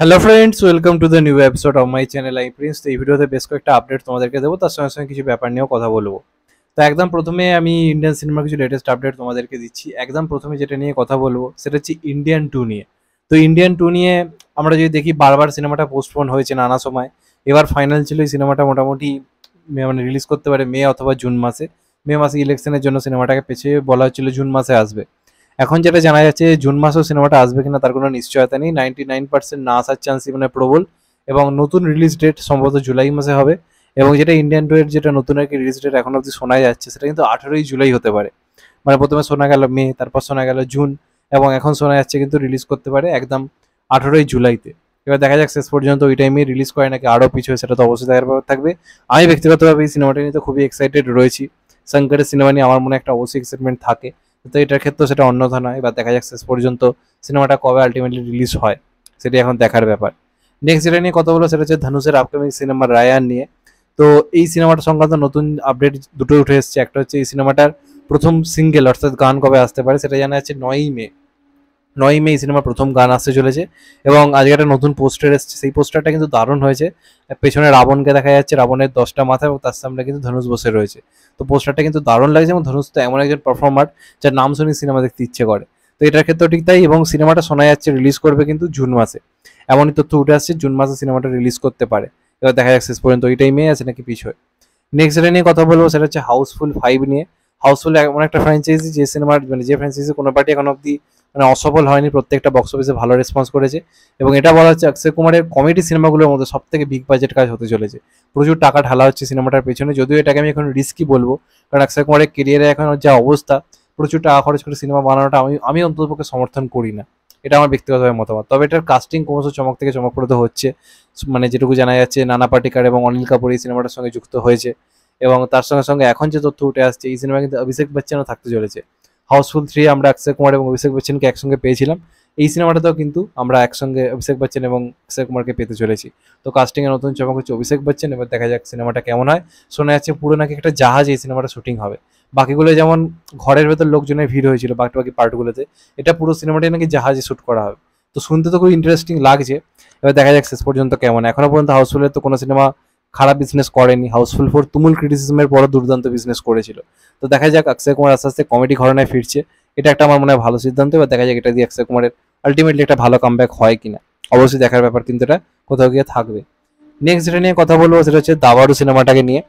Hello friends, welcome to the new episode of my channel I Prince. তো এই ভিডিওতে বেশ কয়েকটা আপডেট তোমাদেরকে দেবো, তার সঙ্গে সঙ্গে কিছু ব্যাপার নিয়েও কথা বলবো। তো একদম প্রথমে আমি ইন্ডিয়ান সিনেমার কিছু লেটেস্ট আপডেট তোমাদেরকে দিচ্ছি। একদম প্রথমে যেটা নিয়ে কথা বলবো সেটা হচ্ছে ইন্ডিয়ান টু নিয়ে। তো ইন্ডিয়ান টু নিয়ে আমরা যদি দেখি, বারবার সিনেমাটা পোস্টপোন হয়েছে নানা সময়। এবার ফাইনাল ছিল এই সিনেমাটা মোটামুটি মানে রিলিজ করতে পারে মে অথবা জুন মাসে। মে মাসে ইলেকশনের জন্য সিনেমাটাকে পেছিয়ে বলা হচ্ছিল জুন মাসে আসবে। এখন যেটা জানা যাচ্ছে জুন মাসেও সিনেমাটা আসবে কিনা তার কোনো নিশ্চয়তা নেই। 99% না আসার চান্সই মানে প্রবল। এবং নতুন রিলিজ ডেট সম্ভবত জুলাই মাসে হবে। এবং যেটা ইন্ডিয়ান টু এর যেটা নতুন আর কি রিলিজ ডেট এখন অব্দি শোনা যাচ্ছে, সেটা কিন্তু 18ই জুলাই হতে পারে। মানে প্রথমে শোনা গেল মে, তারপর শোনা গেল জুন, এবং এখন শোনা যাচ্ছে কিন্তু রিলিজ করতে পারে একদম 18ই জুলাইতে। এবার দেখা যাক শেষ পর্যন্ত ওই টাইমে রিলিজ করে নাকি আরও পিছু, সেটা তো অবশ্যই দেখার ব্যাপার থাকবে। আমি ব্যক্তিগতভাবে এই সিনেমাটা নিয়ে তো খুবই এক্সাইটেড রয়েছি। শঙ্করের সিনেমা নিয়ে আমার মনে একটা অবশ্যই এক্সাইটমেন্ট থাকে। তো এটার ক্ষেত্রেও সেটা অন্যথা নয়। এবার দেখা যাক শেষ পর্যন্ত সিনেমাটা কবে আলটিমেটলি রিলিজ হয়, সেটি এখন দেখার ব্যাপার। নেক্সট যেটা নিয়ে কথা বলো সেটা হচ্ছে ধনুষের আপকামিং সিনেমা রায়ান নিয়ে। তো এই সিনেমাটা সংক্রান্ত নতুন আপডেট দুটো উঠে এসেছে। একটা হচ্ছে এই সিনেমাটার প্রথম সিঙ্গেল অর্থাৎ গান কবে আসতে পারে সেটা জানা যাচ্ছে 9ই মে। 9ই মে এই সিনেমার প্রথম গান আসতে চলেছে। এবং আজকে একটা নতুন পোস্টার এসেছে, সেই পোস্টারটা কিন্তু দারুণ হয়েছে। পেছনে রাবণকে দেখা যাচ্ছে, রাবণের 10টা মাথা, এবং তার সামনে কিন্তু ধনুষ বসে রয়েছে। তো পোস্টারটা কিন্তু দারুণ লাগছে, এবং ধনুষ তো এমন একজন পারফর্মার যার নাম শুনে সিনেমা দেখতে ইচ্ছে করে। তো এটার ক্ষেত্রেও ঠিক তাই। এবং সিনেমাটা শোনা যাচ্ছে রিলিজ করবে কিন্তু জুন মাসে। এমনই তথ্য উঠে আসছে, জুন মাসে সিনেমাটা রিলিজ করতে পারে। এবার দেখা যাক শেষ পর্যন্ত ওইটাই মে আছে নাকি পিছয়। নেক্সট যেটা নিয়ে কথা বলবো সেটা হচ্ছে হাউসফুল 5 নিয়ে। হাউসফুল এমন একটা ফ্র্যাঞ্চাইজি যে সিনেমার মানে যে ফ্র্যাঞ্চাইজি কোনো পার্টি এখন অব্দি মানে অসফল হয়নি, প্রত্যেকটা বক্স অফিসে ভালো রেসপন্স করেছে। এবং এটা বলা হচ্ছে অক্ষয় কুমারের কমেডি সিনেমাগুলোর মধ্যে সব থেকে বিগ বাজেট কাজ হতে চলেছে। প্রচুর টাকা ঢালা হচ্ছে সিনেমাটার পেছনে, যদিও এটাকে আমি এখন রিস্কি বলবো, কারণ অক্ষয় কুমারের কেরিয়ারে এখন যা অবস্থা, প্রচুর টাকা খরচ করে সিনেমা বানানোটা আমি আমি অন্ততপক্ষে সমর্থন করি না। এটা আমার ব্যক্তিগতভাবে মতামত। তবে এটার কাস্টিং ক্রমশ চমক থেকে চমকপ্রদ হচ্ছে। মানে যেটুকু জানা যাচ্ছে, নানা পাটেকর এবং অনিল কাপুর এই সিনেমাটার সঙ্গে যুক্ত হয়েছে। এবং তার সঙ্গে সঙ্গে এখন যে তথ্য উঠে আসছে, এই সিনেমায় কিন্তু অভিষেক বচ্চনও থাকতে চলেছে। হাউসফুল 3 আমরা অক্ষয় কুমার এবং অভিষেক বচ্চনকে একসঙ্গে পেয়েছিলাম। এই সিনেমাটাতেও কিন্তু আমরা একসঙ্গে অভিষেক বচ্চন এবং অক্ষয় কুমারকে পেতে চলেছি। তো কাস্টিং এর নতুন চমক হচ্ছে অভিষেক বচ্চন। এবার দেখা যাক সিনেমাটা কেমন হয়। শোনা যাচ্ছে পুরো নাকি একটা জাহাজ এই সিনেমাটা শুটিং হবে। বাকিগুলো যেমন ঘরের ভেতর লোকজনের ভিড় হয়েছিল বাকি বাকি পার্টগুলোতে, এটা পুরো সিনেমাটাই নাকি জাহাজে শুট করা হবে। তো শুনতে তো খুব ইন্টারেস্টিং লাগছে। এবার দেখা যাক শেষ পর্যন্ত কেমন। এখনো পর্যন্ত হাউসফুলের তো কোনো সিনেমা খারাপ বিজনেস করেনি। হাউসফুল 4 তুমুল ক্রিটিসিজমের পরও দুর্দান্ত বিজনেস করেছিল। তো দেখা যাক অক্ষয় কুমার আস্তে আস্তে কমেডি ঘরানায় ফিরছে। এটা একটা আমার মনে হয় ভালো সিদ্ধান্ত। এবার দেখা যাক এটা দিয়ে অক্ষয় কুমারের আলটিমেটলি একটা ভালো কামব্যাক হয় কিনা। অবশ্যই দেখার ব্যাপার, কিন্তু এটা কোথাও গিয়ে থাকবে। নেক্সট যেটা নিয়ে কথা বলবো সেটা হচ্ছে দাবারু সিনেমাটাকে নিয়ে।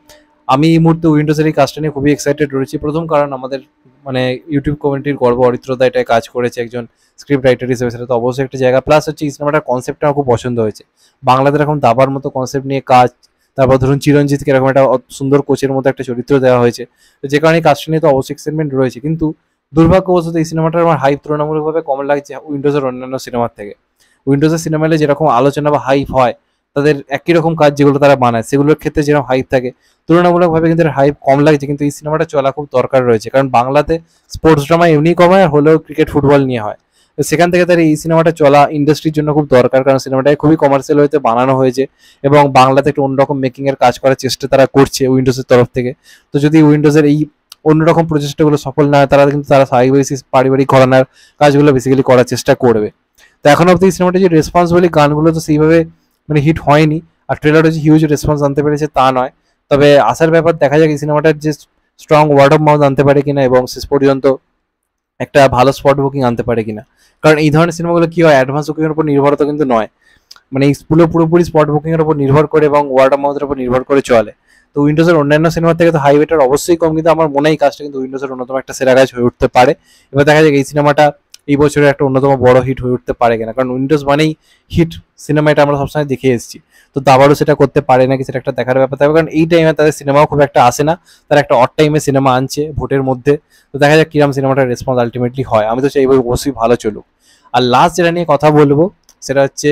আমি এই মুহূর্তে উইন্ডোজের এই কাজটা নিয়ে খুবই এক্সাইটেড রয়েছি। প্রথম কারণ আমাদের মানে ইউটিউব কমিউনিটির গর্ব অরিত্র দা এটায় কাজ করেছে একজন স্ক্রিপ্ট রাইটার হিসেবে, সেটা তো অবশ্যই একটা জায়গা। প্লাস হচ্ছে এই সিনেমাটার কনসেপ্টটা আমার খুব পছন্দ হয়েছে। বাংলাদেশ এখন দাবার মতো কনসেপ্ট নিয়ে কাজ। তারপর ধরুন চিরঞ্জিতকে এরকম একটা সুন্দর কোচের মতো একটা চরিত্র দেওয়া হয়েছে। তো যে কারণে এই কাজটা নিয়ে তো অবশ্যই এক্সাইটমেন্ট রয়েছে। কিন্তু দুর্ভাগ্যবশত এই সিনেমাটার আমার হাইপ তুলনামূলকভাবে কম লাগছে উইন্ডোজের অন্যান্য সিনেমার থেকে। উইন্ডোজের সিনেমালে যেরকম আলোচনা বা হাইপ হয়, তাদের একই রকম কাজ যেগুলো তারা বানায় সেগুলোর ক্ষেত্রে যেরকম হাইপ থাকে, তুলনামূলকভাবে কিন্তু হাইপ কম লাগছে। কিন্তু এই সিনেমাটা চলা খুব দরকার রয়েছে, কারণ বাংলাতে স্পোর্টস ড্রামা এমনি কম হয়, হলেও ক্রিকেট ফুটবল নিয়ে হয়। তো সেখান থেকে তার এই সিনেমাটা চলা ইন্ডাস্ট্রির জন্য খুব দরকার, কারণ সিনেমাটাকে খুবই কমার্শিয়াল হয়েতে বানানো হয়েছে। এবং বাংলাতে একটা অন্যরকম মেকিং এর কাজ করার চেষ্টা তারা করছে উইন্ডোজের তরফ থেকে। তো যদি উইন্ডোজের এই অন্যরকম প্রচেষ্টাগুলো সফল না হয়, তারা কিন্তু তারা স্বাভাবিক পারিবারিক ঘরানার কাজগুলো বেসিক্যালি করার চেষ্টা করবে। তো এখন অব্দি এই সিনেমাটা যে রেসপন্স বলি, গানগুলো তো সেইভাবে মানে হিট হয়নি। আর ট্রেলারও যে হিউজ রেসপন্স আনতে পেরেছে তা নয়। তবে আসার ব্যাপার, দেখা যাক এই সিনেমাটার যে স্ট্রং ওয়ার্ড অফ মাউথ আনতে পারে কিনা, এবং শেষ পর্যন্ত একটা ভালো স্পট বুকিং আনতে পারে কিনা। কারণ এই ধরনের সিনেমাগুলো কি হয়, অ্যাডভান্স বুকিং এর উপর নির্ভরতা কিন্তু নয়। মানে এই পুরোপুরি স্পট বুকিং এর উপর নির্ভর করে এবং ওয়ার্ড অফ মাউথের উপর নির্ভর করে চলে। তো উইন্ডোজের অন্যান্য সিনেমা থেকে তো হাই রেটের অবশ্যই কম, কিন্তু আমার মনে হয় কাজটা কিন্তু উইন্ডোজের অন্যতম একটা সেরা কাজ হয়ে উঠতে পারে। এবার দেখা যাক এই সিনেমাটা এই বছরের একটা অন্যতম বড় হিট হয়ে উঠতে পারে কিনা, কারণ উইন্ডোজ মানেই হিট সিনেমা, এটা আমরা সবসময় দেখে এসেছি। তো দাবারও সেটা করতে পারে নাকি সেটা একটা দেখার ব্যাপার থাকবে, কারণ এই টাইমে তাদের সিনেমাও খুব একটা আসে না। তারা একটা অড টাইমে সিনেমা আনছে ভোটের মধ্যে। তো দেখা যাক কিরম সিনেমাটার রেসপন্স আলটিমেটলি হয়। আমি তো চাই এইভাবে অবশ্যই ভালো চলুক। আর লাস্ট যেটা নিয়ে কথা বলবো সেটা হচ্ছে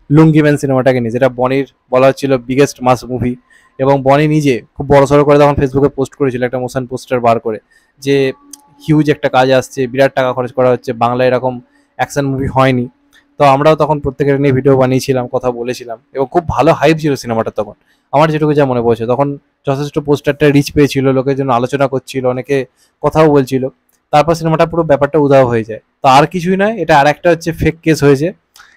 লুঙ্গি ম্যান সিনেমাটাকে নিয়ে, যেটা বনির বলা হচ্ছিল বিগেস্ট মাস মুভি। এবং বনি নিজে খুব বড় সড়ো করে তখন ফেসবুকে পোস্ট করেছিল একটা মোশন পোস্টার বার করে, যে হিউজ একটা কাজ আসছে, বিরাট টাকা খরচ করা হচ্ছে, বাংলায় এরকম অ্যাকশন মুভি হয়নি। তো আমরাও তখন প্রত্যেকের নিয়ে ভিডিও বানিয়েছিলাম, কথা বলেছিলাম, এবং খুব ভালো হাইপ ছিল সিনেমাটা তখন। আমার যেটুকু যা মনে পড়ছে, তখন যথেষ্ট পোস্টারটা রিচ পেয়েছিল, লোকের জন্য আলোচনা করছিল, অনেকে কথাও বলছিল। তারপর সিনেমাটা পুরো ব্যাপারটা উধাও হয়ে যায়। তো আর কিছুই নয়, এটা আর একটা হচ্ছে ফেক কেস হয়েছে।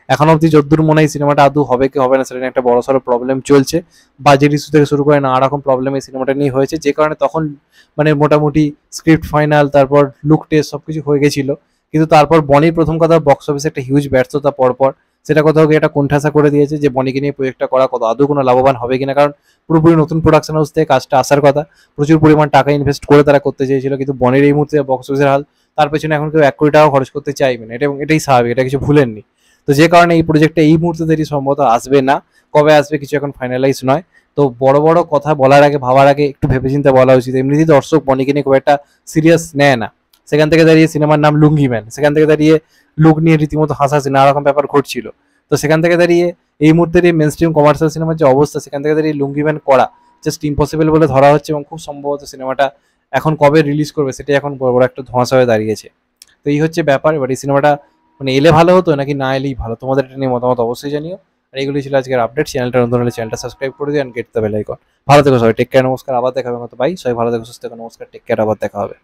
এখন অবধি যদ্দূর মনে হয় সিনেমাটা আদৌ হবে কি হবে না সেটা নিয়ে একটা বড়সড় প্রবলেম চলছে। বাজেট ইস্যু থেকে শুরু করে নানা রকম প্রবলেম এই সিনেমাটা নিয়ে হয়েছে, যে কারণে তখন মানে মোটামুটি স্ক্রিপ্ট ফাইনাল, তারপর লুক টেস্ট সবকিছু হয়ে গেছিল। কিন্তু তারপর বনির প্রথম কথা বক্স অফিসে একটা হিউজ ব্যর্থতা পরপর, সেটা কোথাও গিয়ে একটা কোণঠাসা করে দিয়েছে যে বনিকে নিয়ে প্রজেক্টটা করা কত আদৌ কোনো লাভবান হবে কিনা। কারণ পুরোপুরি নতুন প্রোডাকশন হাউস থেকে কাজটা আসার কথা, প্রচুর পরিমাণ টাকা ইনভেস্ট করে তারা করতে চেয়েছিল, কিন্তু বনির এই মুহূর্তে বক্স অফিসের হাল, তার পেছনে এখন কেউ 1 কোটি টাকা খরচ করতে চাইবে না, এটা এবং এটাই স্বাভাবিক, এটা কিছু ভুলেননি। তো যে কারণে এই প্রজেক্টটা এই মুহূর্তে দেরি সম্ভবত আসবে না, কবে আসবে কিছু এখন ফাইনালাইজ নয়। তো বড় বড় কথা বলার আগে ভাবার আগে একটু ভেবেচিন্তে বলা উচিত। এমনিতেই দর্শক বনিকে নিয়ে খুব একটা সিরিয়াস নেয় না, সেখান থেকে দাঁড়িয়ে সিনেমার নাম লুঙ্গি ম্যান, সেখান থেকে দাঁড়িয়ে লুক নিয়ে রীতিমতো হাসাহাসি নানা রকম ব্যাপার ঘটছিল। তো সেখান থেকে দাঁড়িয়ে এই মুহূর্তের এই মেন স্ট্রিম কমার্শিয়াল সিনেমার যে অবস্থা, সেখান থেকে দাঁড়িয়ে লুঙ্গি ম্যান করা জাস্ট ইম্পসিবল বলে ধরা হচ্ছে, এবং খুব সম্ভবত সিনেমাটা এখন কবে রিলিজ করবে সেটাই এখন বড় বড় একটা ধোঁয়াশা হয়ে দাঁড়িয়েছে। তো এই হচ্ছে ব্যাপার। এবার এই সিনেমাটা মানে এলে ভালো হতো নাকি না এলেই ভালো, তোমাদের এটা নিয়ে মতামত অবশ্যই জানিও। আর এইগুলি ছিল আজকের আপডেট। চ্যানেলটা নতুন হলে চ্যানেলটা সাবস্ক্রাইব করে দিও, গেট দ্য বেল আইকন। ভালো থেকো সবাই, টেক কেয়ার, নমস্কার, আবার দেখা হবে। ভাই সবাই ভালো থেকো, সুস্থ থেকো, নমস্কার, টেক কেয়ার, আবার দেখা হবে।